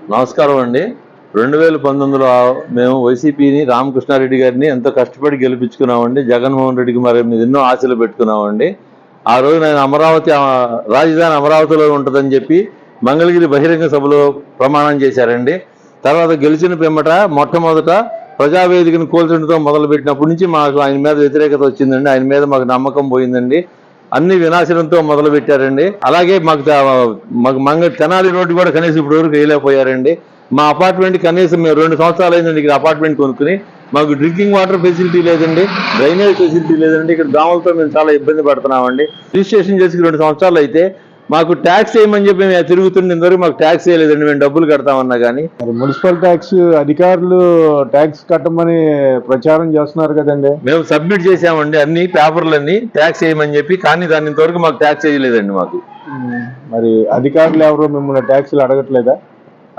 నమస్కారం అండి. 2019లో మేము వైసీపీని రామకృష్ణారెడ్డి గారిని ఎంతో కష్టపడి గెలిపించుకున్నామండి. జగన్మోహన్ రెడ్డికి మరి మీద ఎన్నో ఆశలు పెట్టుకున్నామండి. ఆ రోజు నేను రాజధాని అమరావతిలో ఉంటుందని చెప్పి మంగళగిరి బహిరంగ సభలో ప్రమాణం చేశారండి. తర్వాత గెలిచిన పిమ్మట మొట్టమొదట ప్రజావేదికను కూల్చడంతో మొదలుపెట్టినప్పటి నుంచి మాకు ఆయన మీద వ్యతిరేకత వచ్చిందండి. ఆయన మీద మాకు నమ్మకం పోయిందండి. అన్ని వినాశనంతో మొదలు పెట్టారండి. అలాగే మాకు తెనాలి రోడ్డు కూడా కనీసం ఇప్పుడు వరకు వేయలేకపోయారండి. మా అపార్ట్మెంట్ కనీసం మేము 2 సంవత్సరాలు అయిందండి ఇక్కడ అపార్ట్మెంట్ కొనుక్కుని. మాకు డ్రింకింగ్ వాటర్ ఫెసిలిటీ లేదండి, డ్రైనేజ్ ఫెసిలిటీ లేదండి. ఇక్కడ దోమలతో మేము చాలా ఇబ్బంది పడుతున్నామండి. రిజిస్ట్రేషన్ చేసి 2 సంవత్సరాలు అయితే మాకు ట్యాక్స్ వేయమని చెప్పి మేము తిరుగుతుండే ఇంతవరకు మాకు ట్యాక్స్ వేయలేదండి. మేము డబ్బులు కడతామన్నా కానీ. మున్సిపల్ ట్యాక్స్ అధికారులు ట్యాక్స్ కట్టమని ప్రచారం చేస్తున్నారు కదండి. మేము సబ్మిట్ చేసామండి అన్ని పేపర్లన్నీ ట్యాక్స్ వేయమని చెప్పి, కానీ దాని ఇంతవరకు మాకు ట్యాక్స్ వేయలేదండి. మాకు మరి అధికారులు ఎవరు మిమ్మల్ని ట్యాక్స్లు అడగట్లేదా?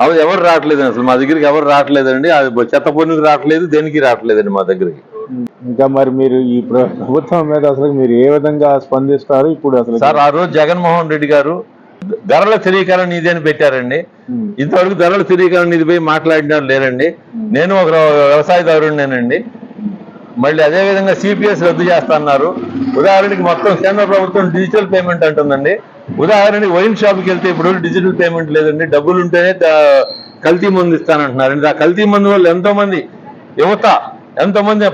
అవి ఎవరు రావట్లేదండి, అసలు మా దగ్గరికి ఎవరు రావట్లేదండి. అది చెత్త పన్నుకి రావట్లేదు, దేనికి రావట్లేదండి మా దగ్గరికి. ఇంకా మరి మీరు ఈ ప్రభుత్వం మీద అసలు మీరు ఏ విధంగా స్పందిస్తారు ఇప్పుడు? అసలు సార్, ఆ రోజు జగన్మోహన్ రెడ్డి గారు ధరల స్థిరీకరణ నిధి అని పెట్టారండి. ఇంతవరకు ధరల స్థిరీకరణ నిధిపై మాట్లాడిన లేరండి. నేను ఒక వ్యవసాయదారుడినేనండి. మళ్ళీ అదేవిధంగా సిపిఎస్ రద్దు చేస్తా అన్నారు. ఉదాహరణకి మొత్తం కేంద్ర ప్రభుత్వం డిజిటల్ పేమెంట్ అంటుందండి. ఉదాహరణకి వైన్ షాప్కి వెళ్తే ఇప్పుడు డిజిటల్ పేమెంట్ లేదండి, డబ్బులు ఉంటేనే కల్తీ మందు ఇస్తానంటున్నారండి. ఆ కల్తీ మందు వల్ల యువత ఎంతోమంది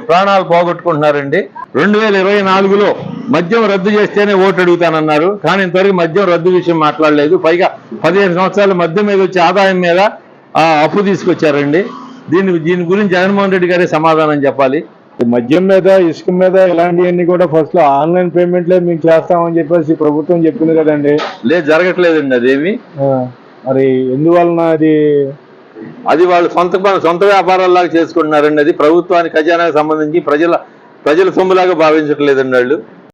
ప్రాణాలు పోగొట్టుకుంటున్నారండి. 2024లో మద్యం రద్దు చేస్తేనే ఓటు అడుగుతానన్నారు, కానీ ఇంతవరకు మద్యం రద్దు విషయం మాట్లాడలేదు. పైగా 15 సంవత్సరాలు మద్యం మీద వచ్చే ఆదాయం మీద అప్పు తీసుకొచ్చారండి. దీని గురించి జగన్మోహన్ రెడ్డి గారే సమాధానం చెప్పాలి. మద్యం మీద, ఇసుక మీద ఇలాంటివన్నీ కూడా ఫస్ట్ లో ఆన్లైన్ పేమెంట్లే మేము చేస్తామని చెప్పేసి ప్రభుత్వం చెప్పింది కదండి. లేదు, జరగట్లేదండి అదేమి. మరి ఎందువలన అది వాళ్ళు సొంత వ్యాపారాల్లాగా చేసుకుంటున్నారండి. అది ప్రభుత్వానికి ఖజానాకు సంబంధించి ప్రజల సొమ్ములాగా భావించట్లేదండి వాళ్ళు.